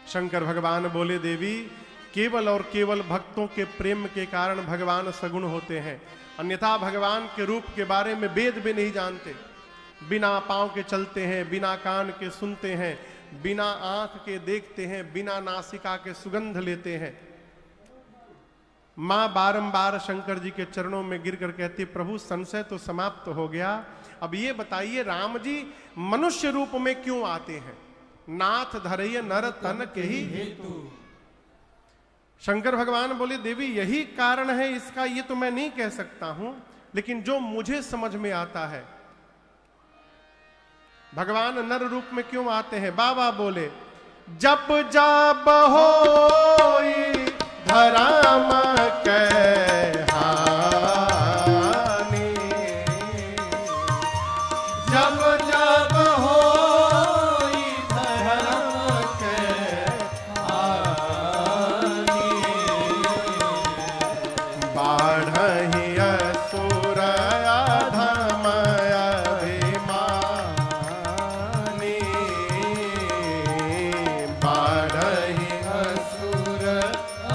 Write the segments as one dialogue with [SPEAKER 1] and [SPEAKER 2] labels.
[SPEAKER 1] शंकर भगवान बोले देवी केवल और केवल भक्तों के प्रेम के कारण भगवान सगुण होते हैं, अन्यथा भगवान के रूप के बारे में वेद भी नहीं जानते। बिना पांव के चलते हैं, बिना कान के सुनते हैं, बिना आंख के देखते हैं, बिना नासिका के सुगंध लेते हैं। मां बारंबार शंकर जी के चरणों में गिरकर कहती, प्रभु संशय तो समाप्त हो गया, अब ये बताइए राम जी मनुष्य रूप में क्यों आते हैं? नाथ धरय नर तन के ही हेतु। शंकर भगवान बोले देवी यही कारण है इसका, ये तो मैं नहीं कह सकता हूं, लेकिन जो मुझे समझ में आता है भगवान नर रूप में क्यों आते हैं। बाबा बोले जब जब होई धर्म के हानि,
[SPEAKER 2] जब जब होई धर्म के हानि,
[SPEAKER 1] बाढ़हि असुर अधम अभिमानी, बाढ़हि
[SPEAKER 2] असुर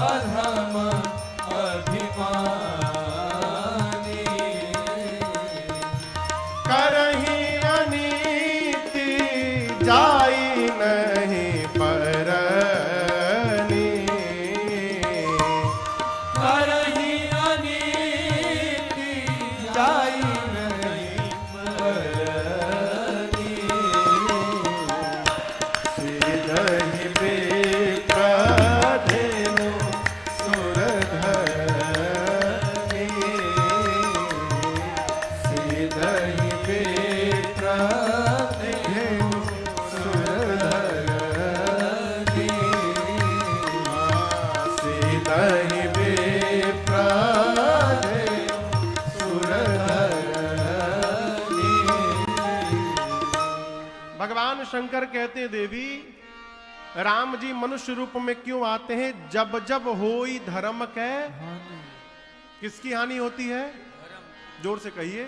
[SPEAKER 2] अधम अभिमानी,
[SPEAKER 1] करहि अनीति जाई नहीं परनी,
[SPEAKER 2] करहि अनीति जाई नहीं परनी,
[SPEAKER 1] सीधहि विप्रधेनु सुरधनि, सीधहि विप्रधेनु सुरधनि, सीधहि विप्रधेनु सुरधनि। भगवान शंकर कहते देवी राम जी मनुष्य रूप में क्यों आते हैं? जब जब होई धर्म के, किसकी हानि होती है? जोर से कहिए।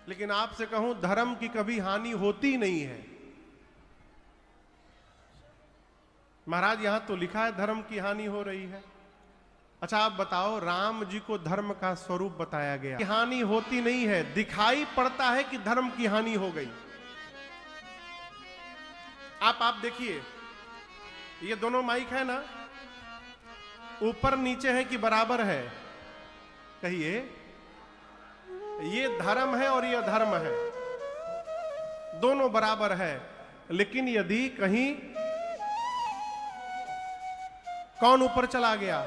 [SPEAKER 1] लेकिन आपसे कहूं धर्म की कभी हानि होती नहीं है। महाराज यहां तो लिखा है धर्म की हानि हो रही है। अच्छा आप बताओ, राम जी को धर्म का स्वरूप बताया गया, हानि होती नहीं है, दिखाई पड़ता है कि धर्म की हानि हो गई। आप देखिए, ये दोनों माइक है ना, ऊपर नीचे है कि बराबर है? कहिए। ये धर्म है और ये अधर्म है, दोनों बराबर है। लेकिन यदि कहीं कौन ऊपर चला गया?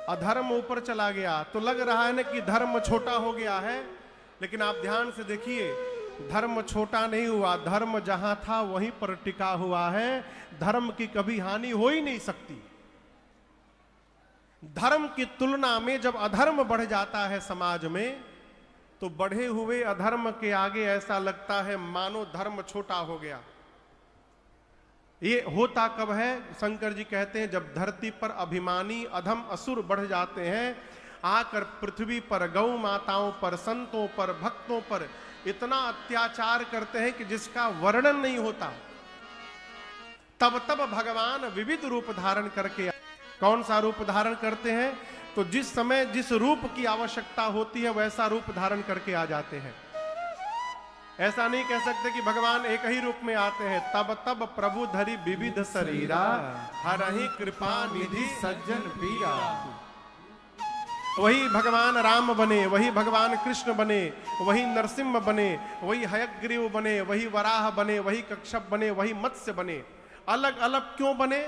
[SPEAKER 1] अधर्म ऊपर चला गया, तो लग रहा है ना कि धर्म छोटा हो गया है। लेकिन आप ध्यान से देखिए, धर्म छोटा नहीं हुआ, धर्म जहां था वहीं पर टिका हुआ है। धर्म की कभी हानि हो ही नहीं सकती। धर्म की तुलना में जब अधर्म बढ़ जाता है समाज में, तो बढ़े हुए अधर्म के आगे ऐसा लगता है मानो धर्म छोटा हो गया। ये होता कब है? शंकर जी कहते हैं जब धरती पर अभिमानी अधम असुर बढ़ जाते हैं, आकर पृथ्वी पर गौ माताओं पर, संतों पर, भक्तों पर इतना अत्याचार करते हैं कि जिसका वर्णन नहीं होता। तब तब भगवान विविध रूप धारण करके, कौन सा रूप धारण करते हैं? तो जिस समय जिस रूप की आवश्यकता होती है वैसा रूप धारण करके आ जाते हैं। ऐसा नहीं कह सकते कि भगवान एक ही रूप में आते हैं। तब तब प्रभु धरि विविध शरीरा, हरहि कृपा निधि सज्जन पीरा। वही भगवान राम बने, वही भगवान कृष्ण बने, वही नरसिंह बने, वही हयग्रीव बने, वही वराह बने, वही कच्छप बने, वही मत्स्य बने। अलग अलग क्यों बने?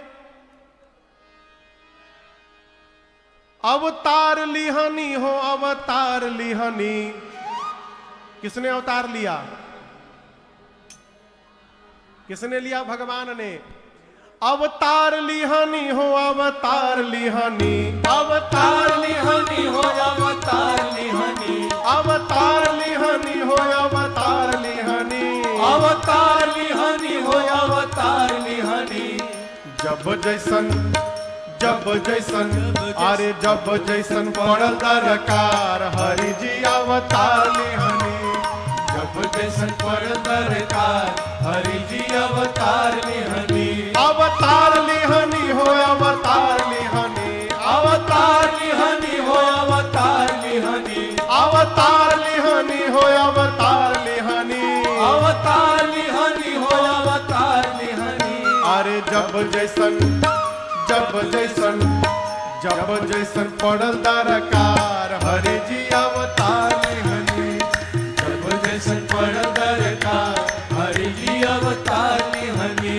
[SPEAKER 1] अवतार लिहानी हो, अवतार लिहानी। किसने अवतार लिया? किसने लिया? भगवान ने। अवतार लिहानी हो, अवतार लिहानी,
[SPEAKER 2] अवतार लिहानी हो, अवतार लिहानी,
[SPEAKER 1] अवतार लिहानी हो, अवतार लिहानी,
[SPEAKER 2] अवतार लिहानी हो, अवतार लिहानी।
[SPEAKER 1] जब जैसन, जब जैसन, अरे जब जैसन पड़ल दरकार, हरि जी अवतार लिहानी।
[SPEAKER 2] जब जैसन पड़ल दरकार, हरि जी अवतार लिहानी।
[SPEAKER 1] अरे जब जैसन पड़ल दरकार हरि जी अवतार लिहनी।
[SPEAKER 2] जब जैसन पड़ल दरकार हरि जी अवतार लिहनी।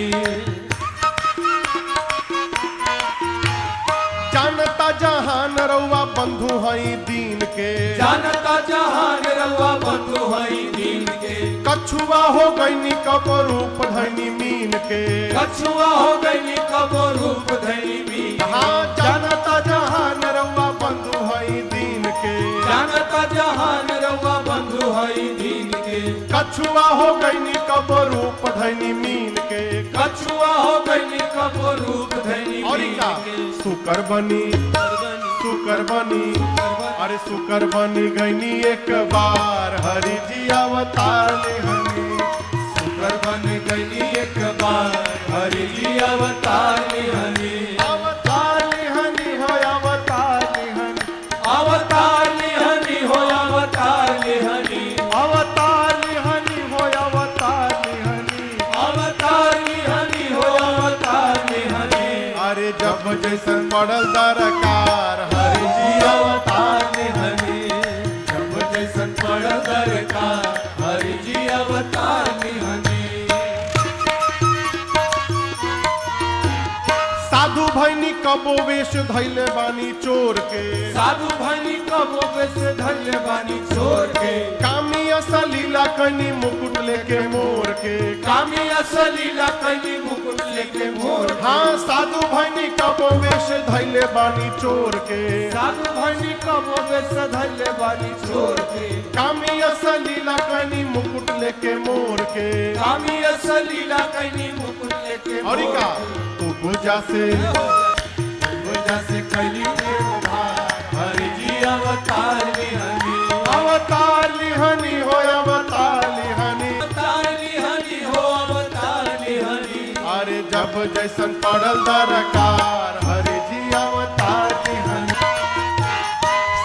[SPEAKER 1] जानता जहान रउआ बंधु हई दीन के,
[SPEAKER 2] जानता जहान रउआ बंधु हई दीन के।
[SPEAKER 1] कछुआ हो गईनी कब रूप धनी मीन के,
[SPEAKER 2] कछुआ हो गई कब रूप धनी मीन।
[SPEAKER 1] हाँ जानता जहान रउआ बंधु हई दीन के,
[SPEAKER 2] जानता जहान रउआ बंधु हई दीन के।
[SPEAKER 1] कछुआ हो गईनी कब रूप धनी मीन के।
[SPEAKER 2] कछुआ हो गई कब रूप धनी
[SPEAKER 1] और
[SPEAKER 2] मीन
[SPEAKER 1] का
[SPEAKER 2] के।
[SPEAKER 1] सुकर बनी अरे सुकर बनी गईनी एक बार हरि जी अवतार लिहनी।
[SPEAKER 2] सुकर बन गई एक बार हरि जी अवतार लिहनी।
[SPEAKER 1] अवतार लिहनी हो अवतार लिहनी,
[SPEAKER 2] अवतार लिहनी हो अवतार लिहनी।
[SPEAKER 1] अवतार लिहनी हो अवतार लिहनी।
[SPEAKER 2] अवतार लिहनी हो अवतार लिहनी।
[SPEAKER 1] अरे जब जैसन पड़ल दरकार हरि जी
[SPEAKER 2] अवतार लिहनी। जब जैसन पड़ल दरकार हरि जी अवतार लिहनी।
[SPEAKER 1] साधु भैनी कबो वेश धैले बानी चोर के,
[SPEAKER 2] साधु भनी कबो बेस धैले बानी छोड़ के।
[SPEAKER 1] कामी असलीला कनी मुकुट लेके मोर के।
[SPEAKER 2] कामी असलीला कनी मुकुट लेके मोर।
[SPEAKER 1] हाँ साधु भैनी कबो वेश धैले बानी चोर के,
[SPEAKER 2] साधु भनी कबो बेस धैले बानी छोड़ के।
[SPEAKER 1] कामी असलीला कनी मुकुट लेके मोर के।
[SPEAKER 2] कामी असलीला कनी मुकुट लेके
[SPEAKER 1] और
[SPEAKER 2] मोर
[SPEAKER 1] का
[SPEAKER 2] के।
[SPEAKER 1] तू बुझा से
[SPEAKER 2] वजह से कली हरि जी अवतार लिहनी।
[SPEAKER 1] अवतार लिहनी हो अवतार लिहनी।
[SPEAKER 2] अवतार लिहनी हो अवतार लिहनी।
[SPEAKER 1] अरे जब जैसन पड़ल दरकार हरि जी अवतार लिहनी।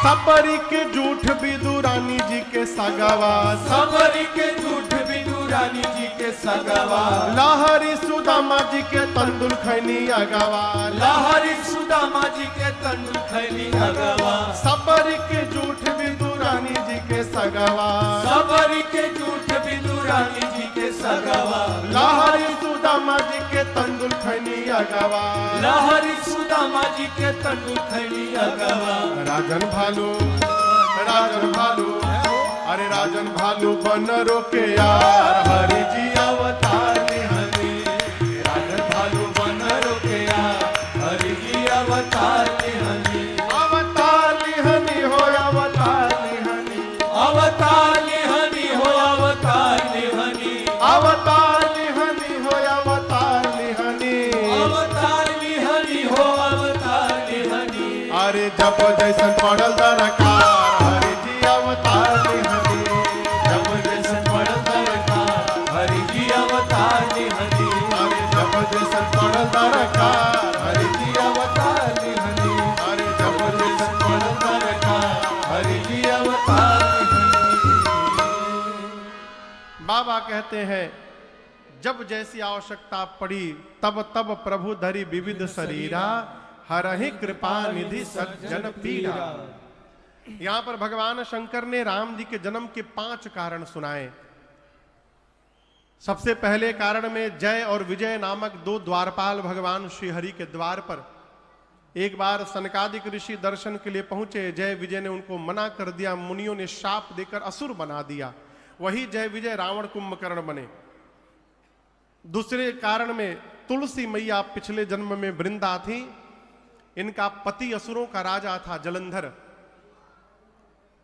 [SPEAKER 1] सबरी के झूठ विदुरानी जी के सगवा,
[SPEAKER 2] सबरी के झूठ विदुरानी जी के सगवा।
[SPEAKER 1] लहरी सुदामा जी के तंदुल खैनी अगवा।
[SPEAKER 2] लहरी सुदामा जी के तंदुल खैली अगवा।
[SPEAKER 1] सबरी के झूठ विदुरानी जी के सगवा।
[SPEAKER 2] सबरी के झूठ विदुरानी जी के सगवा।
[SPEAKER 1] लहरी सुदामा जी के तंदुल खैनी अगवा।
[SPEAKER 2] लहरी सुदामा जी के तंदुल खैली अगवा।
[SPEAKER 1] राजन भालू अरे राजन भालू बन रोके यार हरि जी अवतार लिहनी।
[SPEAKER 2] राजन भालू बन रोके यार हरि जी अवतार लिहनी।
[SPEAKER 1] अवतार लिहनी हो अवतार लिहनी।
[SPEAKER 2] अवतार लिहनी हो अवतार लिहनी।
[SPEAKER 1] अवतार लिहनी हो अवतार लिहनी।
[SPEAKER 2] अवतार लिहनी हो अवतार लिहनी।
[SPEAKER 1] अरे जब जैसन पड़ल दरकार हरि जी अवतार लिहनी।
[SPEAKER 2] जब जैसन पड़ल दरकार हरि जी अवतार लिहनी।
[SPEAKER 1] अरे जब जैसन पड़ल दरकार हरि जी अवतार लिहनी।
[SPEAKER 2] अरे जब जैसन पड़ल दरकार हरि जी अवतार लिहनी।
[SPEAKER 1] बाबा कहते हैं जब जैसी आवश्यकता पड़ी तब तब प्रभु धरी विविध शरीरा हरहि कृपा निधि सज्जन पीरा। यहां पर भगवान शंकर ने राम जी के जन्म के 5 कारण सुनाए। सबसे पहले कारण में जय और विजय नामक 2 द्वारपाल भगवान श्री हरि के द्वार पर एक बार सनकादिक ऋषि दर्शन के लिए पहुंचे। जय विजय ने उनको मना कर दिया, मुनियों ने शाप देकर असुर बना दिया। वही जय विजय रावण कुंभकर्ण बने। दूसरे कारण में तुलसी मैया पिछले जन्म में वृंदा थी। इनका पति असुरों का राजा था जलंधर।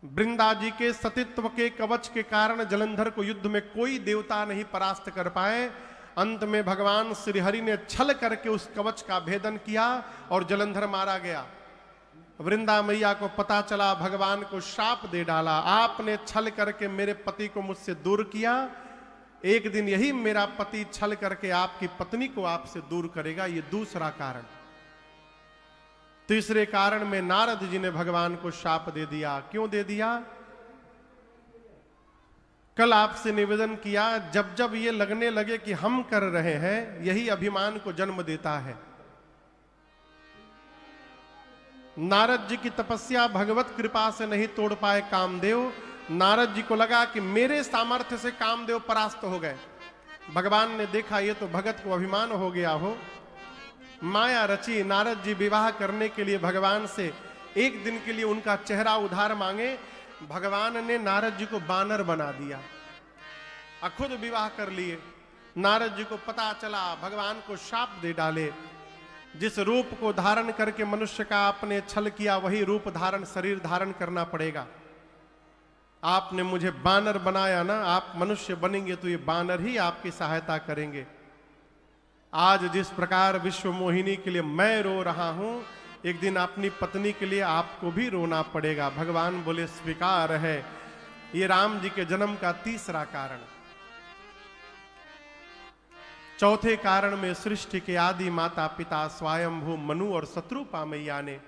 [SPEAKER 1] वृंदा जी के सतीत्व के कवच के कारण जलंधर को युद्ध में कोई देवता नहीं परास्त कर पाए। अंत में भगवान श्री हरि ने छल करके उस कवच का भेदन किया और जलंधर मारा गया। वृंदा मैया को पता चला, भगवान को शाप दे डाला, आपने छल करके मेरे पति को मुझसे दूर किया, एक दिन यही मेरा पति छल करके आपकी पत्नी को आपसे दूर करेगा। ये दूसरा कारण। तीसरे कारण में नारद जी ने भगवान को शाप दे दिया। क्यों दे दिया? कल आपसे निवेदन किया, जब जब ये लगने लगे कि हम कर रहे हैं, यही अभिमान को जन्म देता है। नारद जी की तपस्या भगवत कृपा से नहीं तोड़ पाए कामदेव। नारद जी को लगा कि मेरे सामर्थ्य से कामदेव परास्त हो गए। भगवान ने देखा ये तो भगत को अभिमान हो गया हो, माया रची। नारद जी विवाह करने के लिए भगवान से एक दिन के लिए उनका चेहरा उधार मांगे। भगवान ने नारद जी को बानर बना दिया, खुद विवाह कर लिए। नारद जी को पता चला, भगवान को शाप दे डाले, जिस रूप को धारण करके मनुष्य का आपने छल किया, वही रूप धारण शरीर धारण करना पड़ेगा। आपने मुझे बानर बनाया ना, आप मनुष्य बनेंगे तो ये बानर ही आपकी सहायता करेंगे। आज जिस प्रकार विश्व मोहिनी के लिए मैं रो रहा हूं, एक दिन अपनी पत्नी के लिए आपको भी रोना पड़ेगा। भगवान बोले स्वीकार है। ये राम जी के जन्म का तीसरा कारण। चौथे कारण में सृष्टि के आदि माता पिता स्वयंभू मनु और शत्रुपा मैया ने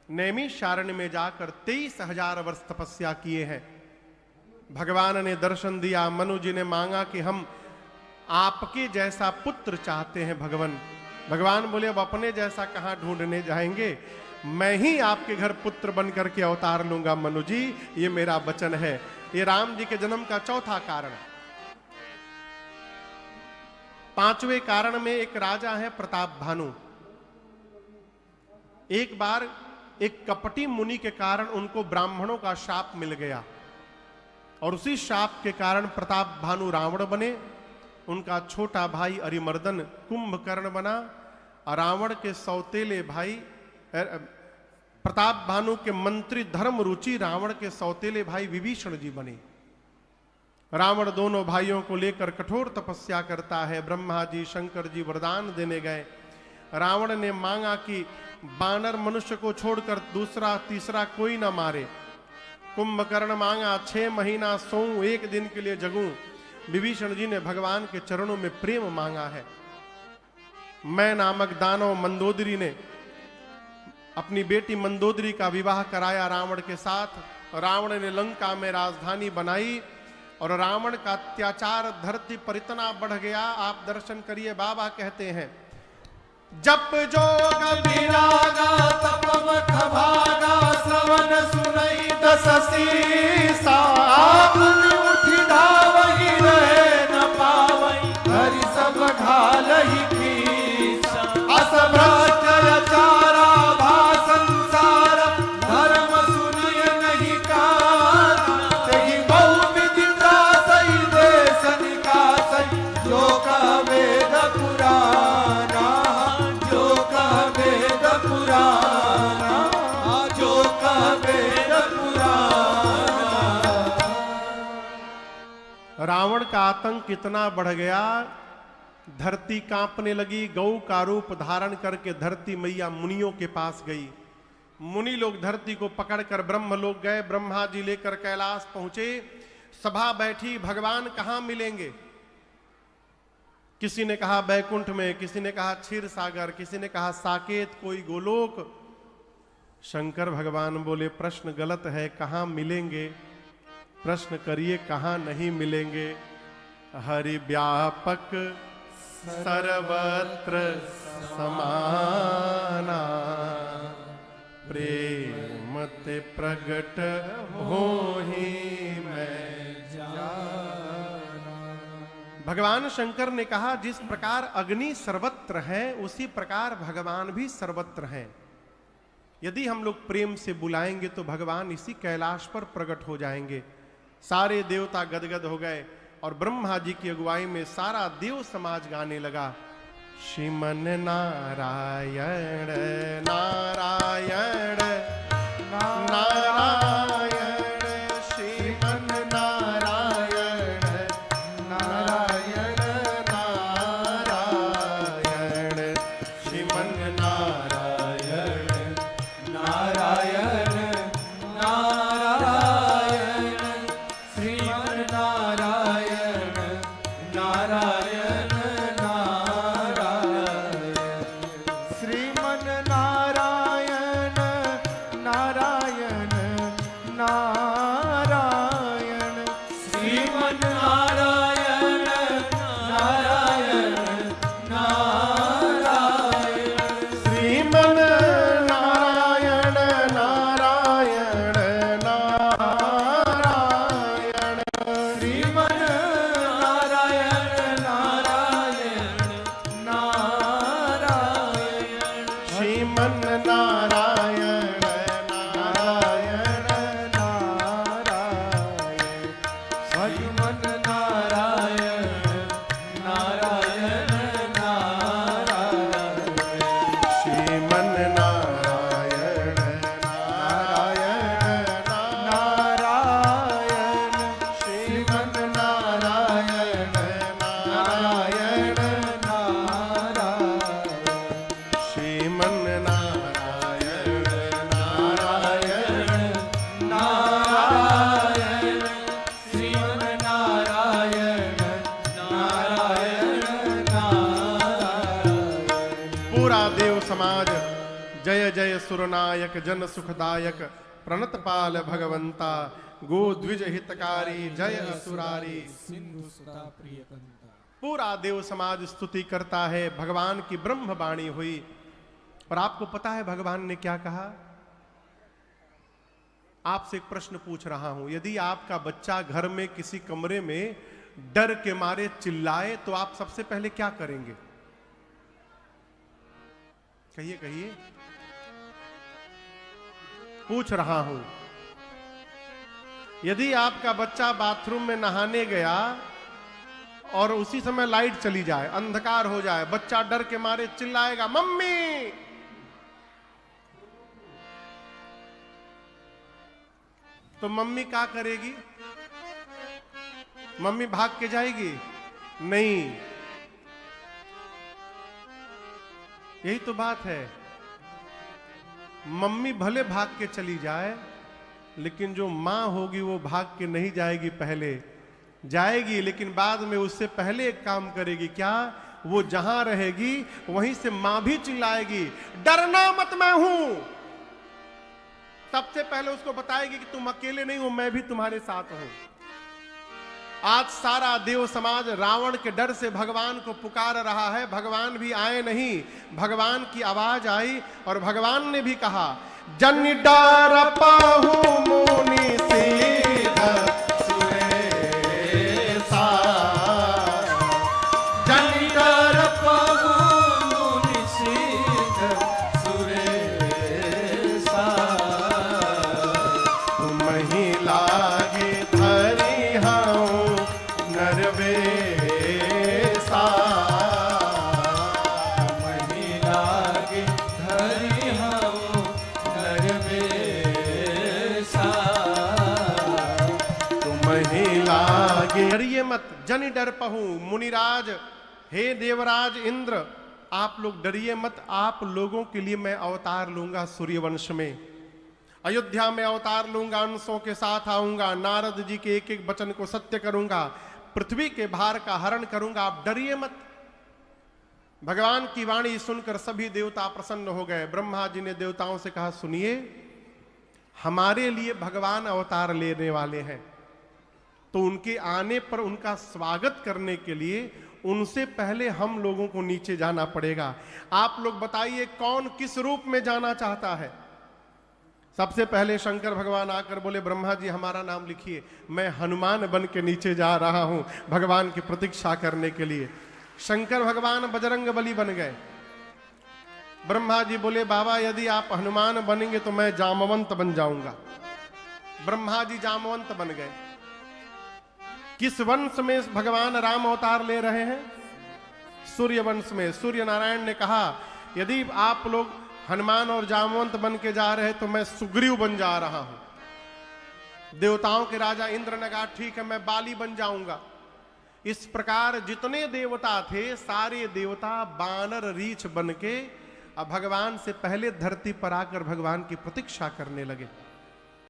[SPEAKER 1] नैमिषारण्य में जाकर 23,000 वर्ष तपस्या किए हैं। भगवान ने दर्शन दिया। मनु जी ने मांगा कि हम आपके जैसा पुत्र चाहते हैं भगवान। भगवान बोले अब अपने जैसा कहां ढूंढने जाएंगे, मैं ही आपके घर पुत्र बन करके अवतार लूंगा मनु जी, ये मेरा वचन है। ये राम जी के जन्म का चौथा कारण। पांचवें कारण में एक राजा है प्रताप भानु। एक बार एक कपटी मुनि के कारण उनको ब्राह्मणों का शाप मिल गया और उसी शाप के कारण प्रताप भानु रावण बने। उनका छोटा भाई अरिमर्दन कुंभकर्ण बना। रावण के सौतेले भाई प्रताप भानु के मंत्री धर्म रुचि रावण के सौतेले भाई विभीषण जी बने। रावण दोनों भाइयों को लेकर कठोर तपस्या करता है। ब्रह्मा जी शंकर जी वरदान देने गए। रावण ने मांगा कि बानर मनुष्य को छोड़कर दूसरा तीसरा कोई ना मारे। कुंभकर्ण मांगा 6 महीना सोऊं, 1 दिन के लिए जगूं। विभीषण जी ने भगवान के चरणों में प्रेम मांगा है। मैं नामक दानव मंदोदरी ने अपनी बेटी मंदोदरी का विवाह कराया रावण के साथ। रावण ने लंका में राजधानी बनाई और रावण का अत्याचार धरती पर इतना बढ़ गया। आप दर्शन करिए, बाबा कहते हैं जप जोग विरागा तप मख भागा श्रवण सुनई दस सीसा उठी धावहि रहे न पावई हरि सब घालहि कीसा असभ्रष्टाचारा भा संसार धर्म सुनय नहीं काना तेहि बहु विधि त्रासई देश निकासई जो कह वेद पुराना रावण का आतंक इतना बढ़ गया, धरती कांपने लगी। गौ का रूप धारण करके धरती मैया मुनियों के पास गई। मुनि लोग धरती को पकड़कर ब्रह्म लोग गए। ब्रह्मा जी लेकर कैलाश पहुंचे। सभा बैठी, भगवान कहां मिलेंगे? किसी ने कहा बैकुंठ में, किसी ने कहा क्षीर सागर, किसी ने कहा साकेत, कोई गोलोक। शंकर भगवान बोले प्रश्न गलत है, कहां मिलेंगे? प्रश्न करिए कहां नहीं मिलेंगे। हरि व्यापक सर्वत्र समाना प्रेम ते प्रगट होहि मैं जाना। भगवान शंकर ने कहा जिस प्रकार अग्नि सर्वत्र है उसी प्रकार भगवान भी सर्वत्र हैं। यदि हम लोग प्रेम से बुलाएंगे तो भगवान इसी कैलाश पर प्रकट हो जाएंगे। सारे देवता गदगद हो गए और ब्रह्मा जी की अगुवाई में सारा देव समाज गाने लगा। श्रीमन नारायण नारायण नारायण श्रीमन नारायण नारायण नारायण श्रीमन नारायण नारायण नारायण श्रीमन नारायण नारायण नारायण श्रीमन नारायण नारायण पूरा देव समाज जय जय सुरनायक जन सुखदायक प्रणत पाल भगवंता गो द्विज हितकारी जय असुरारी
[SPEAKER 2] सिंधु सुता प्रिय कंता।
[SPEAKER 1] पूरा देव समाज स्तुति करता है। भगवान की ब्रह्म वाणी हुई। और आपको पता है भगवान ने क्या कहा? आपसे एक प्रश्न पूछ रहा हूं, यदि आपका बच्चा घर में किसी कमरे में डर के मारे चिल्लाए तो आप सबसे पहले क्या करेंगे? कहिए कहिए, पूछ रहा हूं। यदि आपका बच्चा बाथरूम में नहाने गया और उसी समय लाइट चली जाए, अंधकार हो जाए, बच्चा डर के मारे चिल्लाएगा मम्मी, तो मम्मी क्या करेगी? मम्मी भाग के जाएगी? नहीं। यही तो बात है। मम्मी भले भाग के चली जाए, लेकिन जो मां होगी वो भाग के नहीं जाएगी, पहले जाएगी, लेकिन बाद में उससे पहले एक काम करेगी। क्या? वो जहां रहेगी वहीं से मां भी चिल्लाएगी डरना मत, मैं हूं। सबसे पहले उसको बताएगी कि तुम अकेले नहीं हो, मैं भी तुम्हारे साथ हूं। आज सारा देव समाज रावण के डर से भगवान को पुकार रहा है। भगवान भी आए नहीं, भगवान की आवाज आई और भगवान ने भी कहा जन डर पाहु मुनि सीध सुरेसा,
[SPEAKER 2] जन डर पाहु मुनि सीध सुरेसा,
[SPEAKER 1] महिला गे धरी हूं नरवेसा,
[SPEAKER 2] महिला के धरि हूँ नरवेसा,
[SPEAKER 1] महिला गे डरिए मत, जन डर पहू। मुनिराज, हे देवराज इंद्र, आप लोग डरिए मत। आप लोगों के लिए मैं अवतार लूंगा सूर्यवंश में, अयोध्या में अवतार लूंगा, अंशों के साथ आऊंगा, नारद जी के एक एक वचन को सत्य करूंगा, पृथ्वी के भार का हरण करूंगा, आप डरिए मत। भगवान की वाणी सुनकर सभी देवता प्रसन्न हो गए। ब्रह्मा जी ने देवताओं से कहा सुनिए, हमारे लिए भगवान अवतार लेने वाले हैं, तो उनके आने पर उनका स्वागत करने के लिए उनसे पहले हम लोगों को नीचे जाना पड़ेगा। आप लोग बताइए कौन किस रूप में जाना चाहता है? सबसे पहले शंकर भगवान आकर बोले ब्रह्मा जी हमारा नाम लिखिए, मैं हनुमान बन के नीचे जा रहा हूं भगवान की प्रतीक्षा करने के लिए। शंकर भगवान बजरंग बली बन गए। ब्रह्मा जी बोले बाबा यदि आप हनुमान बनेंगे तो मैं जामवंत बन जाऊंगा। ब्रह्मा जी जामवंत बन गए। किस वंश में भगवान राम अवतार ले रहे हैं? सूर्य वंश में। सूर्य नारायण ने कहा यदि आप लोग हनुमान और जामवंत बन के जा रहे तो मैं सुग्रीव बन जा रहा हूं। देवताओं के राजा इंद्र ने कहा ठीक है मैं बाली बन जाऊंगा। इस प्रकार जितने देवता थे सारे देवता बानर रीछ बन के अब भगवान से पहले धरती पर आकर भगवान की प्रतीक्षा करने लगे।